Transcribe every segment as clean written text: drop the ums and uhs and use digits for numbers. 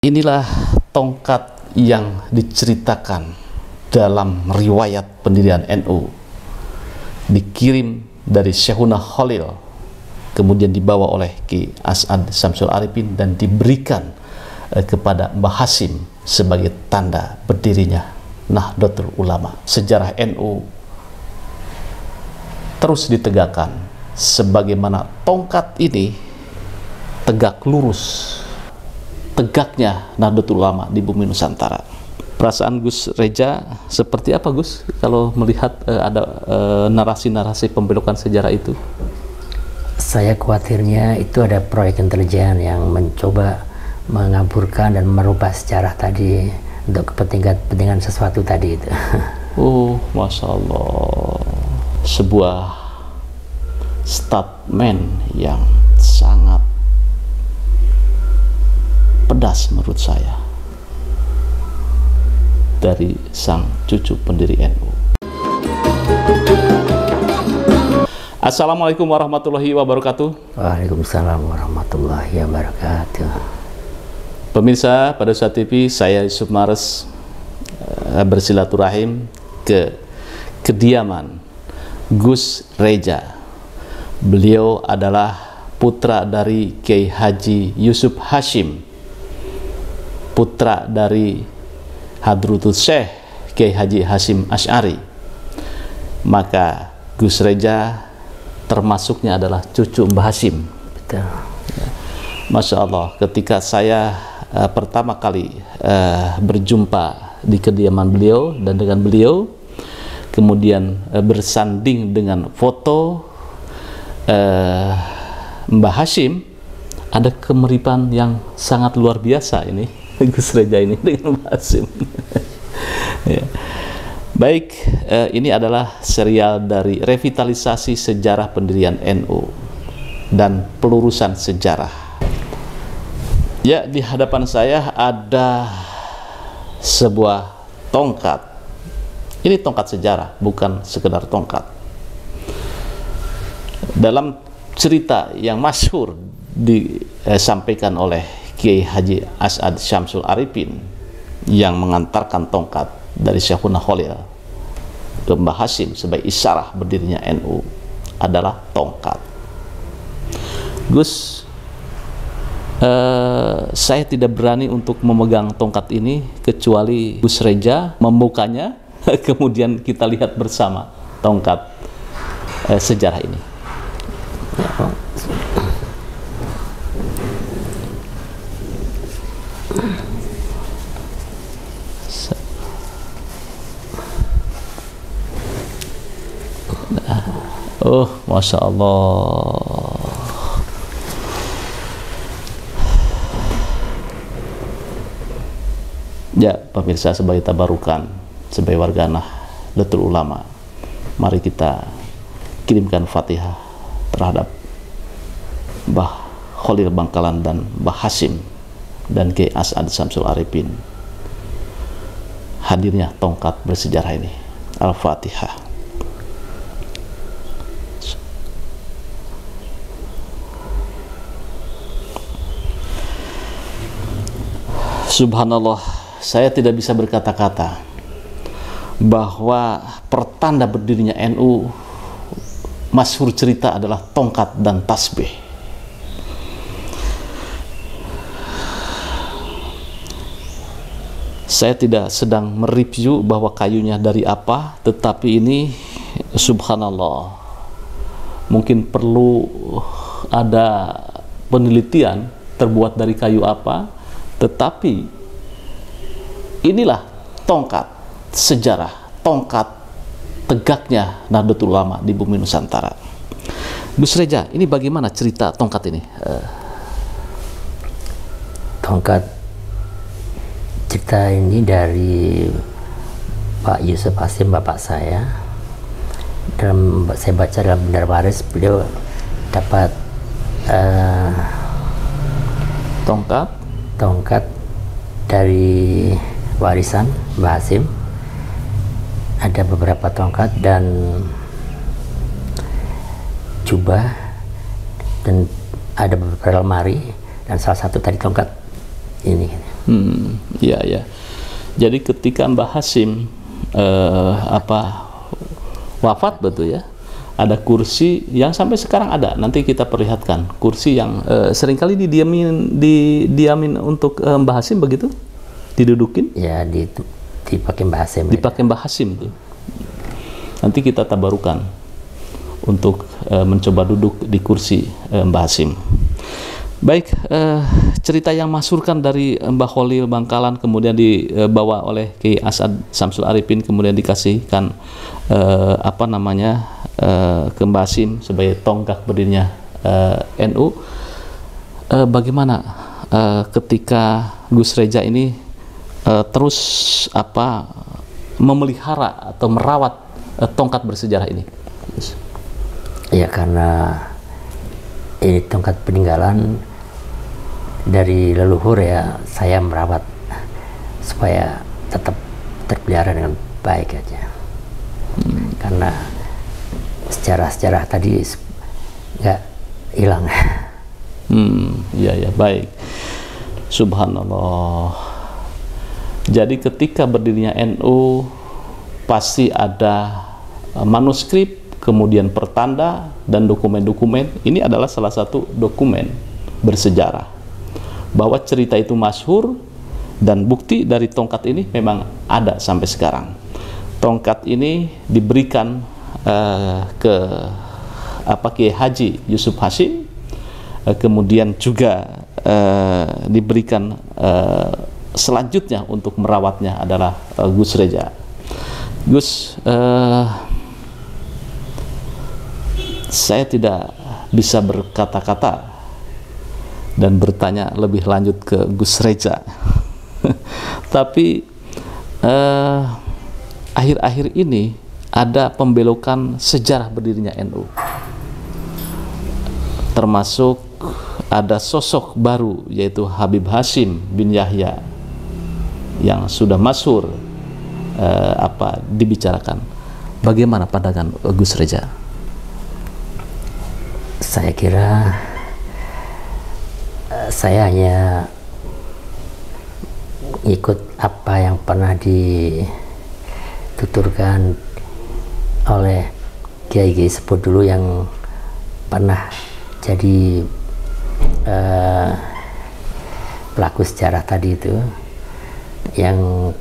Inilah tongkat yang diceritakan dalam riwayat pendirian NU, dikirim dari Syekhuna Khalil, kemudian dibawa oleh Ki As'ad Syamsul Arifin dan diberikan kepada Mbah Hasim sebagai tanda berdirinya Nahdlatul Ulama. Sejarah NU terus ditegakkan sebagaimana tongkat ini tegak lurus, tegaknya Nahdlatul Ulama di bumi Nusantara. Perasaan Gus Reja seperti apa, Gus, kalau melihat ada narasi-narasi pembelokan sejarah itu? Saya khawatirnya itu ada proyek intelijen yang mencoba mengaburkan dan merubah sejarah tadi untuk kepentingan sesuatu tadi itu. Oh, Masya Allah, sebuah statement yang sangat pedas menurut saya dari sang cucu pendiri NU. Assalamualaikum warahmatullahi wabarakatuh. Waalaikumsalam warahmatullahi wabarakatuh. Pemirsa pada Saat TV, saya Yusuf Mares bersilaturahim ke kediaman Gus Reja. Beliau adalah putra dari Kiai Haji Yusuf Hashim, putra dari Hadratus Syekh Kiai Haji Hashim Asy'ari. Maka Gus Reja termasuknya adalah cucu Mbah Hasim. Betul. Masya Allah, ketika saya pertama kali berjumpa di kediaman beliau dan dengan beliau, kemudian bersanding dengan foto Mbah Hasim, ada kemiripan yang sangat luar biasa ini Gus Reja ini dengan Mbah Hasim. Ya. Baik, ini adalah serial dari revitalisasi sejarah pendirian NU dan pelurusan sejarah. Ya, di hadapan saya ada sebuah tongkat. Ini tongkat sejarah, bukan sekedar tongkat. Dalam cerita yang masyhur disampaikan oleh Kiai Haji As'ad Syamsul Arifin yang mengantarkan tongkat dari Syekhuna Khalil ke Mbah Hasim sebagai isyarah berdirinya NU adalah tongkat. Gus, saya tidak berani untuk memegang tongkat ini kecuali Gus Reja membukanya, kemudian kita lihat bersama tongkat sejarah ini. Oh, Masya Allah. Ya, pemirsa, sebagai tabarukan, sebagai warga Nahdlatul Ulama, mari kita kirimkan Fatihah terhadap Mbah Khalil Bangkalan dan Mbah Hasim dan Kiai As'ad Syamsul Arifin. Hadirnya tongkat bersejarah ini. Al-Fatihah. Subhanallah, saya tidak bisa berkata-kata bahwa pertanda berdirinya NU, masyhur cerita, adalah tongkat dan tasbih. Saya tidak sedang mereview bahwa kayunya dari apa, tetapi ini subhanallah, mungkin perlu ada penelitian terbuat dari kayu apa. Tetapi inilah tongkat sejarah, tongkat tegaknya Nahdlatul Ulama di bumi Nusantara. Gus Reja, ini bagaimana cerita tongkat ini? Tongkat cerita ini dari Pak Yusuf Hashim, bapak saya. Saya baca dalam Bendar Waris, beliau dapat tongkat dari warisan Mbah Hasim. Ada beberapa tongkat dan jubah dan ada beberapa lemari dan salah satu tadi tongkat ini. Iya ya. Jadi ketika Mbah Hasyim wafat betul ya, ada kursi yang sampai sekarang ada. Nanti kita perlihatkan kursi yang seringkali didiamin untuk Mbah Hasyim begitu, didudukin. Ya, dipakai Mbah Hasyim. Dipakai Mbah Hasyim tuh. Nanti kita tabarukan untuk mencoba duduk di kursi Mbah Hasyim. Baik, cerita yang masyhurkan dari Mbah Khalil Bangkalan kemudian dibawa oleh Kiai As'ad Syamsul Arifin, kemudian dikasihkan ke Mbah Hasyim sebagai tonggak berdirinya NU. Bagaimana ketika Gus Reja ini terus memelihara atau merawat tongkat bersejarah ini? Ya, karena ini tongkat peninggalan dari leluhur, ya saya merawat supaya tetap terpelihara dengan baik aja. Karena sejarah-sejarah tadi nggak hilang. Ya baik. Subhanallah. Jadi ketika berdirinya NU pasti ada manuskrip, kemudian pertanda dan dokumen-dokumen. Ini adalah salah satu dokumen bersejarah bahwa cerita itu masyhur, dan bukti dari tongkat ini memang ada sampai sekarang. Tongkat ini diberikan ke Kiai Haji Yusuf Hasyim, kemudian juga diberikan selanjutnya untuk merawatnya adalah Gus Reja. Gus, saya tidak bisa berkata-kata dan bertanya lebih lanjut ke Gus Reja. Tapi akhir-akhir ini ada pembelokan sejarah berdirinya NU, termasuk ada sosok baru yaitu Habib Hasyim bin Yahya yang sudah masyhur dibicarakan. Bagaimana pandangan Gus Reja? Saya kira saya hanya ikut apa yang pernah dituturkan oleh kiai-kiai sepuh dulu yang pernah jadi pelaku sejarah tadi itu, yang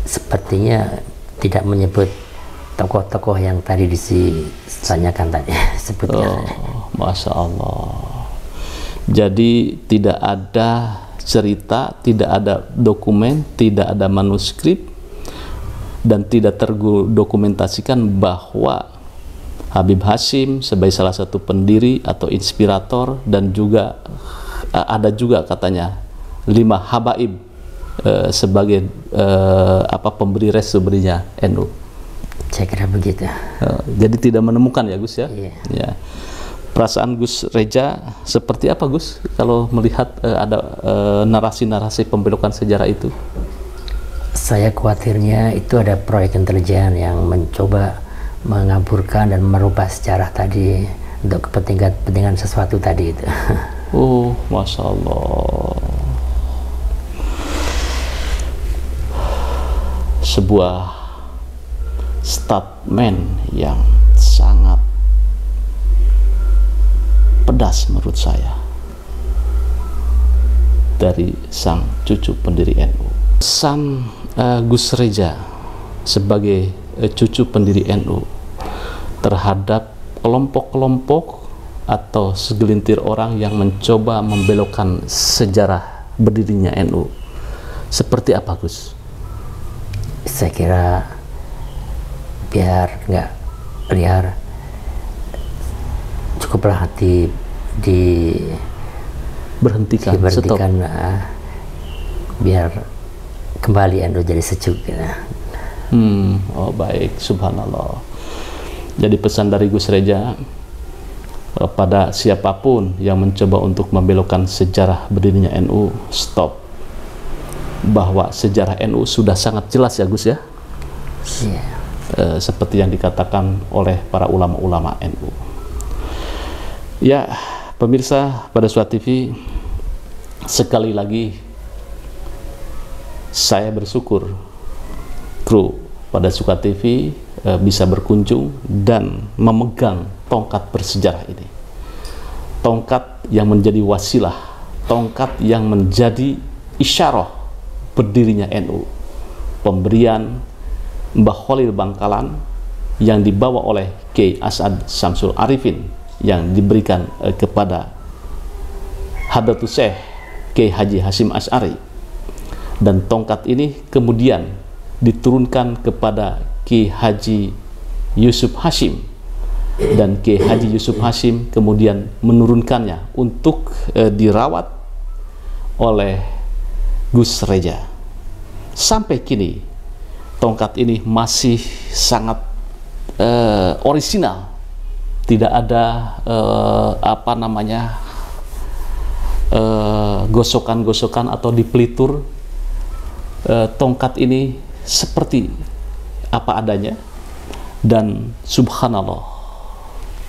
sepertinya tidak menyebut tokoh-tokoh yang tadi ditanyakan tadi sebutkan. Masya Allah. Jadi tidak ada cerita, tidak ada dokumen, tidak ada manuskrip, dan tidak terdokumentasikan bahwa Habib Hasyim sebagai salah satu pendiri atau inspirator, dan juga ada juga katanya 5 habaib sebagai pemberi restu berinya NU. Saya kira begitu. Jadi tidak menemukan ya Gus ya? Iya. Ya. Perasaan Gus Reja seperti apa Gus kalau melihat ada narasi-narasi pembelokan sejarah itu? Saya khawatirnya itu ada proyek intelijen yang mencoba mengaburkan dan merubah sejarah tadi untuk kepentingan sesuatu tadi itu. Oh, Masya Allah. Sebuah statement yang sangat pedas menurut saya dari sang cucu pendiri NU. Pesan Gus Reja sebagai cucu pendiri NU terhadap kelompok-kelompok atau segelintir orang yang mencoba membelokkan sejarah berdirinya NU, seperti apa Gus? Saya kira biar nggak liar, cukuplah diberhentikan, biar kembali NU jadi sejuk. Oh baik, subhanallah. Jadi pesan dari Gus Reja pada siapapun yang mencoba untuk membelokkan sejarah berdirinya NU, stop. Bahwa sejarah NU sudah sangat jelas ya Gus ya. Yeah. Seperti yang dikatakan oleh para ulama-ulama NU. Ya, pemirsa pada Suara TV, sekali lagi saya bersyukur kru pada Suka TV bisa berkunjung dan memegang tongkat bersejarah ini. Tongkat yang menjadi wasilah, tongkat yang menjadi isyarah berdirinya NU. Pemberian Mbah Khalil Bangkalan yang dibawa oleh Kiai As'ad Syamsul Arifin yang diberikan kepada Hadratus Syekh Kiai Haji Hasyim Asy'ari, dan tongkat ini kemudian diturunkan kepada Kiai Haji Yusuf Hasyim, dan Kiai Haji Yusuf Hasyim kemudian menurunkannya untuk dirawat oleh Gus Reja. Sampai kini tongkat ini masih sangat orisinal, tidak ada gosokan-gosokan atau dipelitur. Tongkat ini seperti apa adanya, dan subhanallah,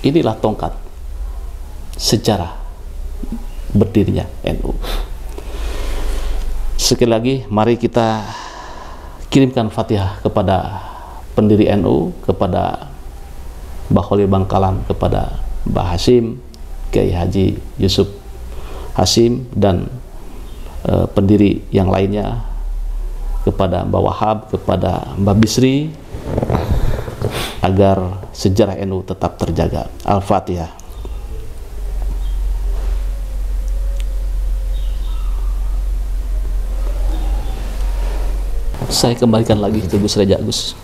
inilah tongkat sejarah berdirinya NU. Sekali lagi, mari kita kirimkan Fatihah kepada pendiri NU, kepada Mbah Khalil Bangkalan, kepada Mbah Hasyim, Kiai Haji Yusuf Hasyim, dan pendiri yang lainnya, kepada Mbah Wahab, kepada Mbah Bisri, agar sejarah NU tetap terjaga. Al-Fatihah. Saya kembalikan lagi ke Gus Reja, Gus.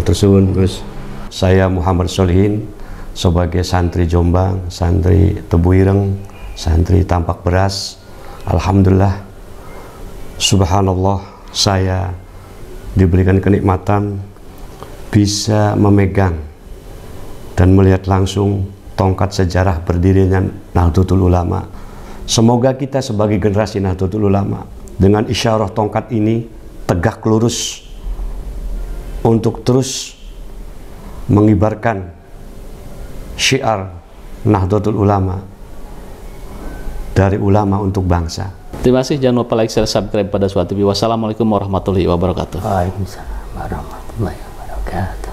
Tersuwun Gus, saya Muhammad Solihin sebagai santri Jombang, santri Tebu Ireng, santri Tampak Beras. Alhamdulillah, subhanallah, saya diberikan kenikmatan bisa memegang dan melihat langsung tongkat sejarah berdirinya Nahdlatul Ulama. Semoga kita sebagai generasi Nahdlatul Ulama dengan isyarah tongkat ini tegak lurus untuk terus mengibarkan syiar Nahdlatul Ulama, dari ulama untuk bangsa. Terima kasih, jangan lupa like, share, subscribe pada Suka TV. Wassalamualaikum warahmatullahi wabarakatuh. Waalaikumsalam warahmatullahi wabarakatuh.